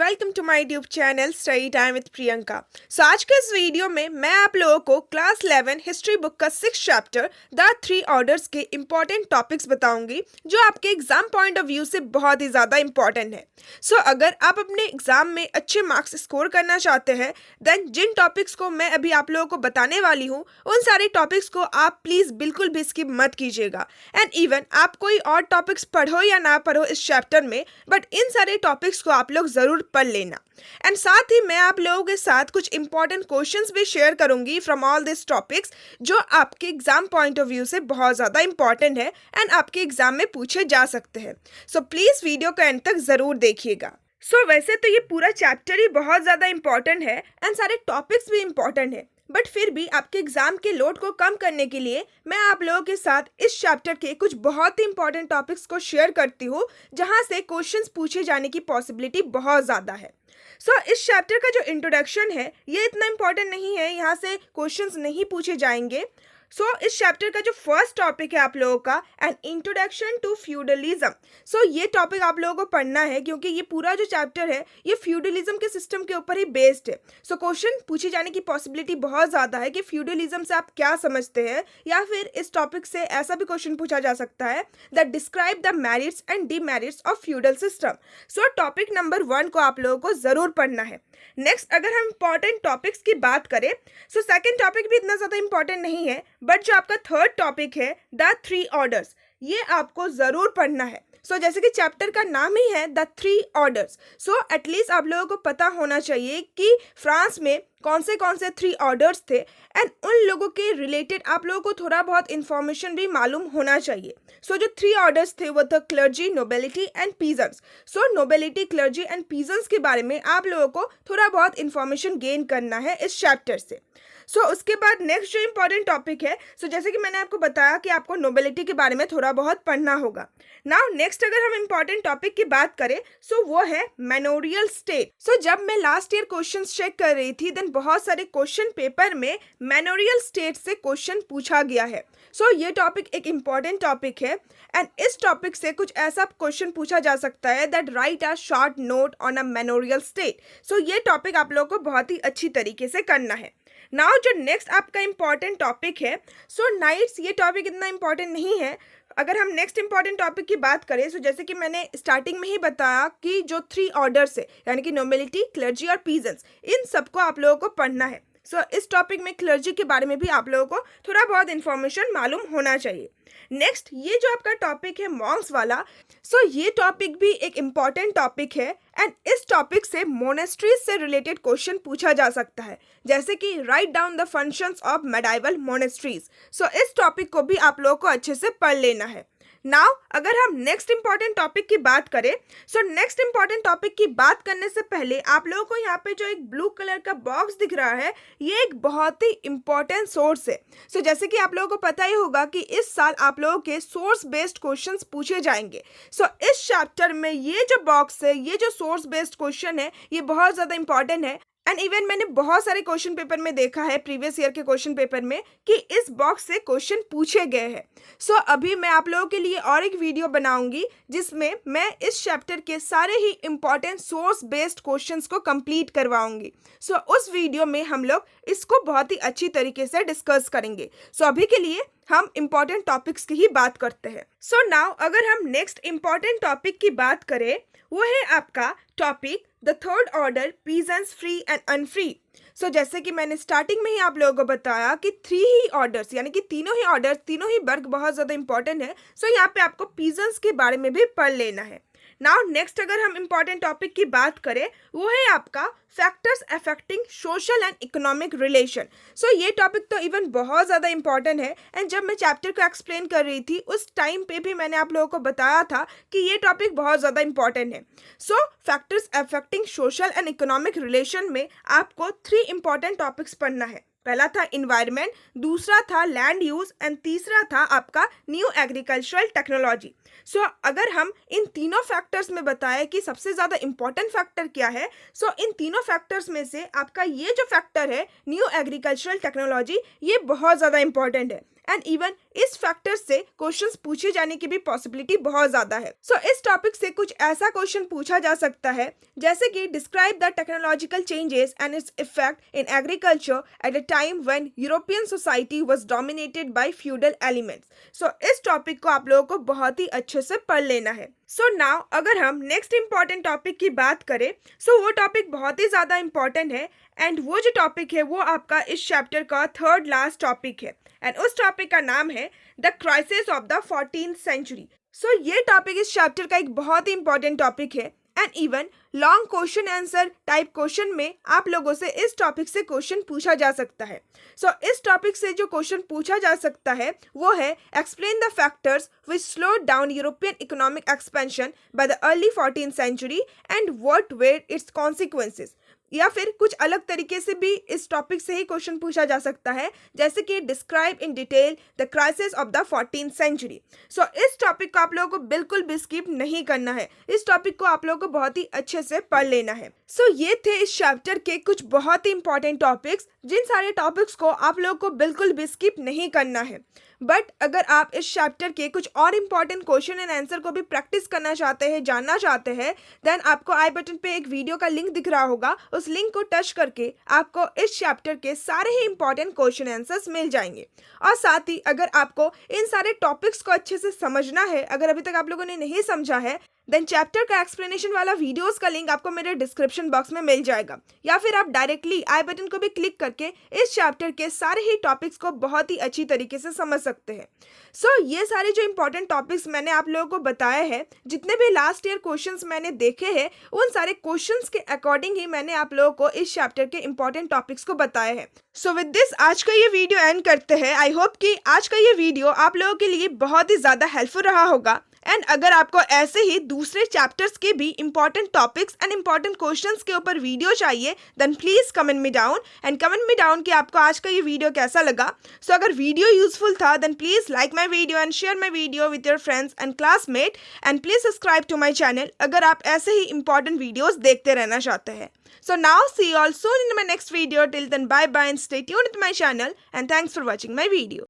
Welcome to my YouTube channel study time with Priyanka. So आज के इस वीडियो में मैं आप लोगों को क्लास 11 हिस्ट्री बुक का 6 चैप्टर द 3 ऑर्डर्स के इंपॉर्टेंट टॉपिक्स बताऊंगी जो आपके एग्जाम पॉइंट ऑफ व्यू से बहुत ही ज़्यादा इंपॉर्टेंट है। सो अगर आप अपने एग्जाम में अच्छे मार्क्स स्कोर करना चाहते हैं देन जिन टॉपिक्स को मैं अभी आप लोगों को बताने वाली हूँ उन सारे टॉपिक्स को आप प्लीज़ बिल्कुल भी स्किप मत कीजिएगा। एंड इवन आप कोई और टॉपिक्स पढ़ो या ना पढ़ो इस चैप्टर में, बट इन सारे टॉपिक्स को आप लोग ज़रूर पढ़ लेना। एंड साथ ही मैं आप लोगों के साथ कुछ इंपॉर्टेंट क्वेश्चंस भी शेयर करूंगी फ्रॉम ऑल दिस टॉपिक्स जो आपके एग्जाम पॉइंट ऑफ व्यू से बहुत ज़्यादा इंपॉर्टेंट है एंड आपके एग्जाम में पूछे जा सकते हैं। सो प्लीज़ वीडियो का एंड तक ज़रूर देखिएगा। वैसे तो ये पूरा चैप्टर ही बहुत ज़्यादा इंपॉर्टेंट है एंड सारे टॉपिक्स भी इंपॉर्टेंट है, बट फिर भी आपके एग्जाम के लोड को कम करने के लिए मैं आप लोगों के साथ इस चैप्टर के कुछ बहुत ही इंपॉर्टेंट टॉपिक्स को शेयर करती हूँ जहाँ से क्वेश्चंस पूछे जाने की पॉसिबिलिटी बहुत ज़्यादा है। इस चैप्टर का जो इंट्रोडक्शन है ये इतना इंपॉर्टेंट नहीं है, यहाँ से क्वेश्चंस नहीं पूछे जाएंगे। इस चैप्टर का जो फर्स्ट टॉपिक है आप लोगों का एन इंट्रोडक्शन टू फ्यूडलिज्म। ये टॉपिक आप लोगों को पढ़ना है क्योंकि ये पूरा जो चैप्टर है ये फ्यूडलिज्म के सिस्टम के ऊपर ही बेस्ड है। क्वेश्चन पूछे जाने की पॉसिबिलिटी बहुत ज़्यादा है कि फ्यूडलिज्म से आप क्या समझते हैं, या फिर इस टॉपिक से ऐसा भी क्वेश्चन पूछा जा सकता है that describe the merits and demerits of feudal system. Topic number 1 को आप लोगों को ज़रूर पढ़ना है। नेक्स्ट अगर हम इंपॉर्टेंट टॉपिक्स की बात करें सेकेंड टॉपिक भी इतना ज़्यादा इंपॉर्टेंट नहीं है, बट जो आपका थर्ड टॉपिक है द 3 ऑर्डर्स ये आपको ज़रूर पढ़ना है। जैसे कि चैप्टर का नाम ही है द 3 ऑर्डर्स, एटलीस्ट आप लोगों को पता होना चाहिए कि फ्रांस में कौन से 3 ऑर्डर्स थे एंड उन लोगों के रिलेटेड आप लोगों को थोड़ा बहुत इन्फॉर्मेशन भी मालूम होना चाहिए। जो 3 ऑर्डर्स थे वो थे clergy, nobility and peasants. Nobility, clergy and peasants के बारे में आप लोगों को थोड़ा बहुत इन्फॉर्मेशन गेन करना है इस चैप्टर से। उसके बाद नेक्स्ट जो इंपॉर्टेंट टॉपिक है, जैसे कि मैंने आपको बताया कि आपको नोबेलिटी के बारे में थोड़ा बहुत पढ़ना होगा। नाउ नेक्स्ट अगर हम इंपॉर्टेंट टॉपिक की बात करें वो है मैनोरियल स्टेट। जब मैं लास्ट ईयर क्वेश्चंस चेक कर रही थी देन बहुत सारे क्वेश्चन पेपर में मैनोरियल स्टेट से क्वेश्चन पूछा गया है। ये टॉपिक एक इम्पॉर्टेंट टॉपिक है एंड इस टॉपिक से कुछ ऐसा क्वेश्चन पूछा जा सकता है that write a short note on a manorial state. ये टॉपिक आप लोगों को बहुत ही अच्छी तरीके से करना है। नाउ जो नेक्स्ट आपका इंपॉर्टेंट टॉपिक है नाइट्स, ये टॉपिक इतना इंपॉर्टेंट नहीं है। अगर हम नेक्स्ट इंपॉर्टेंट टॉपिक की बात करें जैसे कि मैंने स्टार्टिंग में ही बताया कि जो 3 ऑर्डर्स है यानी कि नोबेलिटी, क्लर्जी और पीजेंट्स, इन सबको आप लोगों को पढ़ना है। इस टॉपिक में क्लर्जी के बारे में भी आप लोगों को थोड़ा बहुत इन्फॉर्मेशन मालूम होना चाहिए। नेक्स्ट ये जो आपका टॉपिक है मॉन्क्स वाला, ये टॉपिक भी एक इम्पॉर्टेंट टॉपिक है एंड इस टॉपिक से मोनेस्ट्रीज से रिलेटेड क्वेश्चन पूछा जा सकता है, जैसे कि write down the functions of medieval monasteries. इस टॉपिक को भी आप लोगों को अच्छे से पढ़ लेना है। नाउ अगर हम नेक्स्ट इंपॉर्टेंट टॉपिक की बात करें नेक्स्ट इंपॉर्टेंट टॉपिक की बात करने से पहले आप लोगों को यहाँ पे जो एक ब्लू कलर का बॉक्स दिख रहा है ये एक बहुत ही इंपॉर्टेंट सोर्स है। जैसे कि आप लोगों को पता ही होगा कि इस साल आप लोगों के सोर्स बेस्ड क्वेश्चंस पूछे जाएंगे। इस चैप्टर में ये जो बॉक्स है, ये जो सोर्स बेस्ड क्वेश्चन है, ये बहुत ज़्यादा इंपॉर्टेंट है एंड इवन मैंने बहुत सारे क्वेश्चन पेपर में देखा है, प्रीवियस ईयर के क्वेश्चन पेपर में, कि इस बॉक्स से क्वेश्चन पूछे गए हैं। अभी मैं आप लोगों के लिए और एक वीडियो बनाऊंगी जिसमें मैं इस चैप्टर के सारे ही इंपॉर्टेंट सोर्स बेस्ड क्वेश्चंस को कंप्लीट करवाऊंगी। उस वीडियो में हम लोग इसको बहुत ही अच्छी तरीके से डिस्कस करेंगे। अभी के लिए हम इंपॉर्टेंट टॉपिक्स की ही बात करते हैं। नाउ अगर हम नेक्स्ट इंपॉर्टेंट टॉपिक की बात करें वो है आपका topic the third order, peasants, free and unfree. जैसे कि मैंने स्टार्टिंग में ही आप लोगों को बताया कि 3 ही ऑर्डर्स यानी कि तीनों ही ऑर्डर्स, तीनों ही वर्ग बहुत ज़्यादा इंपॉर्टेंट है। यहाँ पे आपको पीजेंट्स के बारे में भी पढ़ लेना है। नाउ नेक्स्ट अगर हम इंपॉर्टेंट टॉपिक की बात करें वो है आपका factors affecting social and economic relation. ये टॉपिक तो इवन बहुत ज़्यादा इंपॉर्टेंट है एंड जब मैं चैप्टर को एक्सप्लेन कर रही थी उस टाइम पे भी मैंने आप लोगों को बताया था कि ये टॉपिक बहुत ज़्यादा इंपॉर्टेंट है। Factors affecting social and economic relation में आपको 3 इंपॉर्टेंट टॉपिक्स पढ़ना है। पहला था इन्वायरमेंट, दूसरा था लैंड यूज एंड तीसरा था आपका न्यू एग्रीकल्चरल टेक्नोलॉजी। अगर हम इन तीनों फैक्टर्स में बताएं कि सबसे ज़्यादा इंपॉर्टेंट फैक्टर क्या है, इन तीनों फैक्टर्स में से आपका ये जो फैक्टर है न्यू एग्रीकल्चरल टेक्नोलॉजी, ये बहुत ज़्यादा इंपॉर्टेंट है एंड इवन इस फैक्टर से क्वेश्चंस पूछे जाने की भी पॉसिबिलिटी बहुत ज़्यादा है। सो इस टॉपिक से कुछ ऐसा क्वेश्चन पूछा जा सकता है जैसे कि describe the technological changes and its effect in agriculture at a time when European society was dominated by feudal elements. So इस टॉपिक को आप लोगों को बहुत ही अच्छे से पढ़ लेना है। सो नाउ अगर हम नेक्स्ट इंपॉर्टेंट टॉपिक की बात करें, सो वो टॉपिक बहुत ही ज़्यादा इंपॉर्टेंट है एंड वो जो टॉपिक है वो आपका इस चैप्टर का थर्ड लास्ट टॉपिक है एंड उस टॉपिक का नाम है the crisis of the 14th century. So ये टॉपिक इस चैप्टर का एक बहुत ही इंपॉर्टेंट टॉपिक है and even long question answer type question में आप लोगों से इस टॉपिक से क्वेश्चन पूछा जा सकता है। सो इस टॉपिक से जो क्वेश्चन पूछा जा सकता है वो है explain the factors which slowed down European economic expansion by the early 14th century and what were its consequences. या फिर कुछ अलग तरीके से भी इस टॉपिक से ही क्वेश्चन पूछा जा सकता है जैसे कि describe in detail the crisis of the 14th century. So इस टॉपिक को आप लोगों को बिल्कुल भी स्किप नहीं करना है, इस टॉपिक को आप लोगों को बहुत ही अच्छे से पढ़ लेना है। सो ये थे इस चैप्टर के कुछ बहुत ही इंपॉर्टेंट टॉपिक्स जिन सारे टॉपिक्स को आप लोगों को बिल्कुल भी स्किप नहीं करना है। बट अगर आप इस चैप्टर के कुछ और इम्पॉर्टेंट क्वेश्चन एंड आंसर को भी प्रैक्टिस करना चाहते हैं, जानना चाहते हैं, देन आपको आई बटन पे एक वीडियो का लिंक दिख रहा होगा, उस लिंक को टच करके आपको इस चैप्टर के सारे ही इंपॉर्टेंट क्वेश्चन आंसर्स मिल जाएंगे। और साथ ही अगर आपको इन सारे टॉपिक्स को अच्छे से समझना है, अगर अभी तक आप लोगों ने नहीं समझा है, देन चैप्टर का एक्सप्लेनेशन वाला वीडियोस का लिंक आपको मेरे डिस्क्रिप्शन बॉक्स में मिल जाएगा, या फिर आप डायरेक्टली आई बटन को भी क्लिक करके इस चैप्टर के सारे ही टॉपिक्स को बहुत ही अच्छी तरीके से समझ सकते हैं। सो ये सारे जो इंपॉर्टेंट टॉपिक्स मैंने आप लोगों को बताए हैं, जितने भी लास्ट ईयर क्वेश्चंस मैंने देखे हैं, उन सारे क्वेश्चंस के अकॉर्डिंग ही मैंने आप लोगों को इस चैप्टर के इंपॉर्टेंट टॉपिक्स को बताए हैं। सो विद दिस आज का ये वीडियो एंड करते हैं। आई होप कि आज का ये वीडियो आप लोगों के लिए बहुत ही ज़्यादा हेल्पफुल रहा होगा एंड अगर आपको ऐसे ही दूसरे चैप्टर्स के भी important topics and important questions के ऊपर वीडियो चाहिए, then please comment me down कि आपको आज का ये वीडियो कैसा लगा। सो अगर वीडियो यूजफुल था then please like my video and share my video with your friends and classmate and please subscribe to my channel अगर आप ऐसे ही इंपॉर्टेंट वीडियोज़ देखते रहना चाहते हैं। So now see you all soon in my next video. Till then bye bye and stay tuned with my channel and thanks for watching my video.